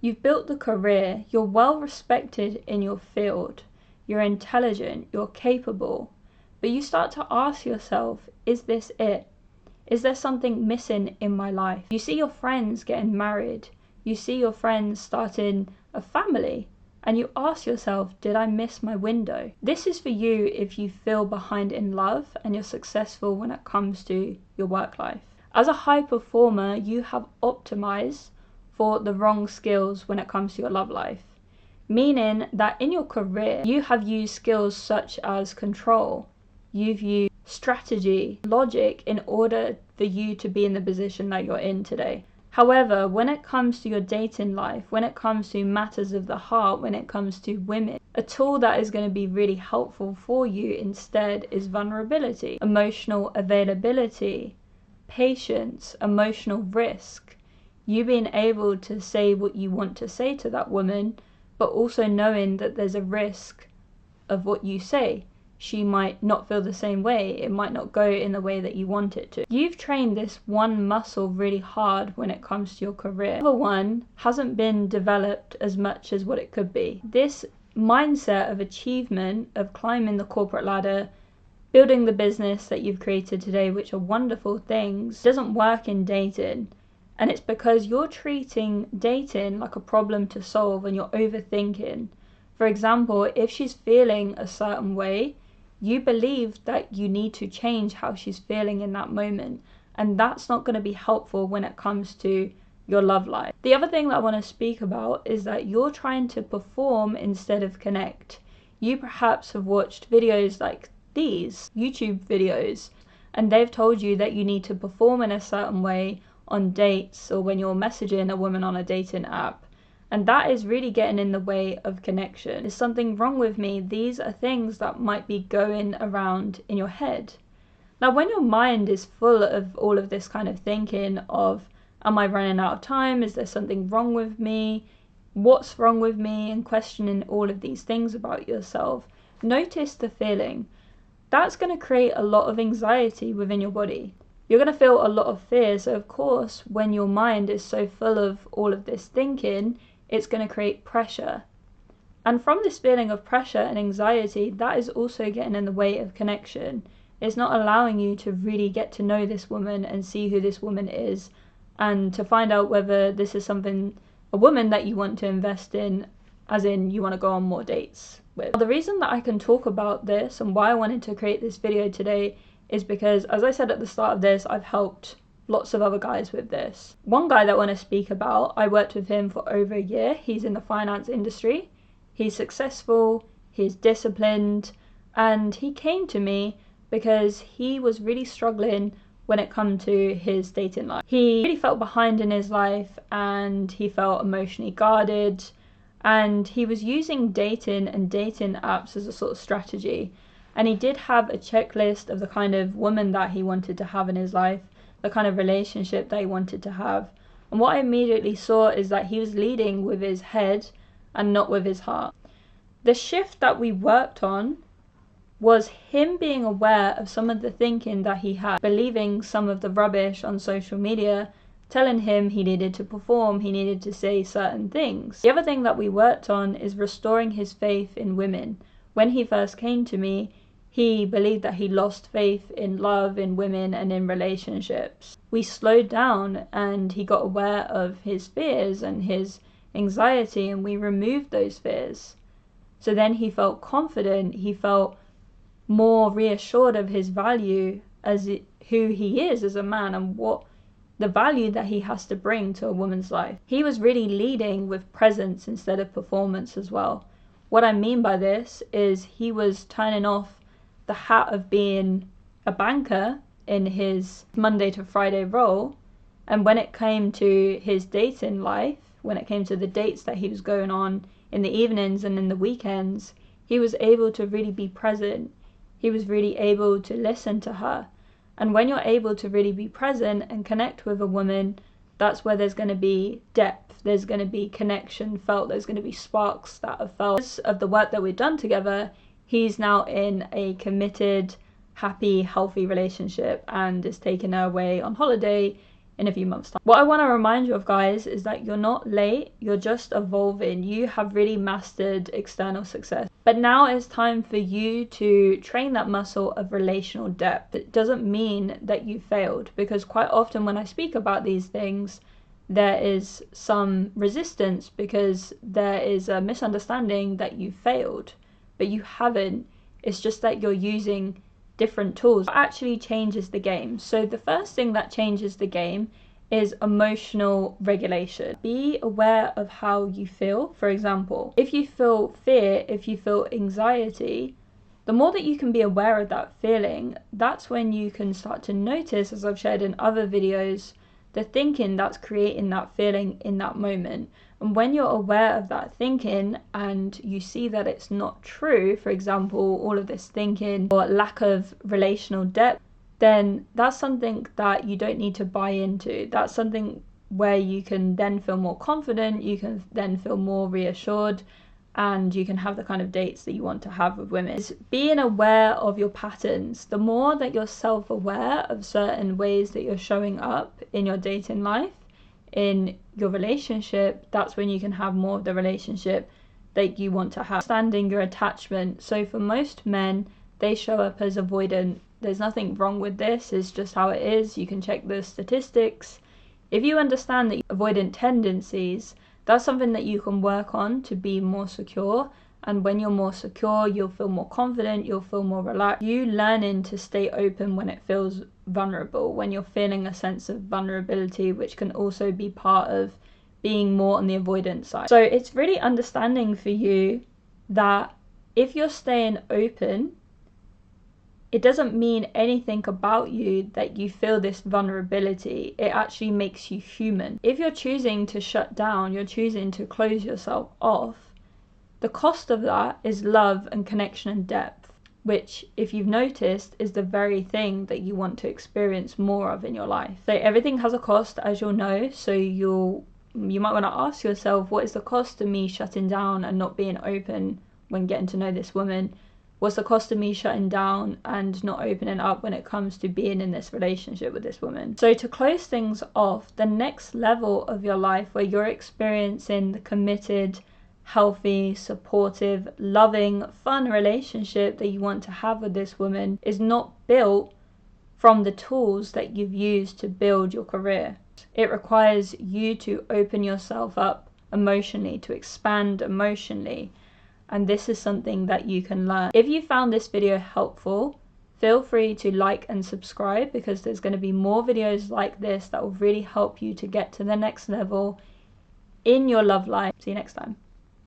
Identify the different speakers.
Speaker 1: You've built the career, you're well respected in your field, you're intelligent, you're capable, but you start to ask yourself, is this it? Is there something missing in my life? You see your friends getting married, you see your friends starting a family, and you ask yourself, did I miss my window? This is for you if you feel behind in love and you're successful when it comes to your work life. As a high performer, you have optimized for the wrong skills when it comes to your love life. Meaning that in your career, you have used skills such as control, you've used strategy, logic in order for you to be in the position that you're in today. However, when it comes to your dating life, when it comes to matters of the heart, when it comes to women, a tool that is going to be really helpful for you instead is vulnerability, emotional availability, patience, emotional risk. You being able to say what you want to say to that woman, but also knowing that there's a risk of what you say. She might not feel the same way. It might not go in the way that you want it to. You've trained this one muscle really hard when it comes to your career. The other one hasn't been developed as much as what it could be. This mindset of achievement, of climbing the corporate ladder, building the business that you've created today, which are wonderful things, doesn't work in dating. And it's because you're treating dating like a problem to solve and you're overthinking. For example, if she's feeling a certain way, you believe that you need to change how she's feeling in that moment. And that's not going to be helpful when it comes to your love life. The other thing that I want to speak about is that you're trying to perform instead of connect. You perhaps have watched videos like these, YouTube videos, and they've told you that you need to perform in a certain way on dates or when you're messaging a woman on a dating app. And that is really getting in the way of connection. Is something wrong with me? These are things that might be going around in your head. Now, when your mind is full of all of this kind of thinking of, am I running out of time? Is there something wrong with me? What's wrong with me? And questioning all of these things about yourself, notice the feeling. That's going to create a lot of anxiety within your body. You're going to feel a lot of fear. So of course, when your mind is so full of all of this thinking, it's going to create pressure. And from this feeling of pressure and anxiety, that is also getting in the way of connection. It's not allowing you to really get to know this woman and see who this woman is, and to find out whether this is a woman that you want to invest in, as in you want to go on more dates with. The reason that I can talk about this and why I wanted to create this video today is because, as I said at the start of this, I've helped lots of other guys with this. One guy that I want to speak about, I worked with him for over a year. He's in the finance industry. He's successful, he's disciplined, and he came to me because he was really struggling when it come to his dating life. He really felt behind in his life and he felt emotionally guarded, and he was using dating and dating apps as a sort of strategy. And he did have a checklist of the kind of woman that he wanted to have in his life, the kind of relationship that he wanted to have. And what I immediately saw is that he was leading with his head and not with his heart. The shift that we worked on was him being aware of some of the thinking that he had, believing some of the rubbish on social media, telling him he needed to perform, he needed to say certain things. The other thing that we worked on is restoring his faith in women. When he first came to me, he believed that he lost faith in love, in women, and in relationships. We slowed down and he got aware of his fears and his anxiety, and we removed those fears. So then he felt confident, he felt more reassured of his value as who he is as a man and what the value that he has to bring to a woman's life. He was really leading with presence instead of performance as well. What I mean by this is he was turning off the hat of being a banker in his Monday to Friday role, and when it came to his dating life, when it came to the dates that he was going on in the evenings and in the weekends, he was able to really be present. He was really able to listen to her. And when you're able to really be present and connect with a woman, that's where there's going to be depth, there's going to be connection felt, there's going to be sparks that are felt. Because of the work that we've done together, he's now in a committed, happy, healthy relationship and is taking her away on holiday in a few months' time. What I want to remind you of, guys, is that you're not late, you're just evolving. You have really mastered external success. But now it's time for you to train that muscle of relational depth. It doesn't mean that you failed, because quite often when I speak about these things, there is some resistance because there is a misunderstanding that you failed, but you haven't. It's just that you're using different tools. What actually changes the game? So the first thing that changes the game is emotional regulation. Be aware of how you feel. For example, if you feel fear, if you feel anxiety, the more that you can be aware of that feeling, that's when you can start to notice, as I've shared in other videos, the thinking that's creating that feeling in that moment. And when you're aware of that thinking and you see that it's not true, for example, all of this thinking or lack of relational depth, then that's something that you don't need to buy into. That's something where you can then feel more confident, you can then feel more reassured, and you can have the kind of dates that you want to have with women. It's being aware of your patterns. The more that you're self-aware of certain ways that you're showing up in your dating life, in your relationship, that's when you can have more of the relationship that you want to have. Understanding your attachment. So for most men, they show up as avoidant. There's nothing wrong with this, it's just how it is. You can check the statistics. If you understand that avoidant tendencies, that's something that you can work on to be more secure. And when you're more secure, you'll feel more confident, you'll feel more relaxed. You learning to stay open when it feels vulnerable, when you're feeling a sense of vulnerability, which can also be part of being more on the avoidance side. So it's really understanding for you that if you're staying open, it doesn't mean anything about you that you feel this vulnerability. It actually makes you human. If you're choosing to shut down, you're choosing to close yourself off, the cost of that is love and connection and depth, which, if you've noticed, is the very thing that you want to experience more of in your life. So everything has a cost, as you'll know. So you might want to ask yourself, what is the cost of me shutting down and not being open when getting to know this woman? What's the cost of me shutting down and not opening up when it comes to being in this relationship with this woman? So to close things off, the next level of your life where you're experiencing the committed, healthy, supportive, loving, fun relationship that you want to have with this woman is not built from the tools that you've used to build your career. It requires you to open yourself up emotionally, to expand emotionally. And this is something that you can learn. If you found this video helpful, feel free to like and subscribe, because there's going to be more videos like this that will really help you to get to the next level in your love life. See you next time.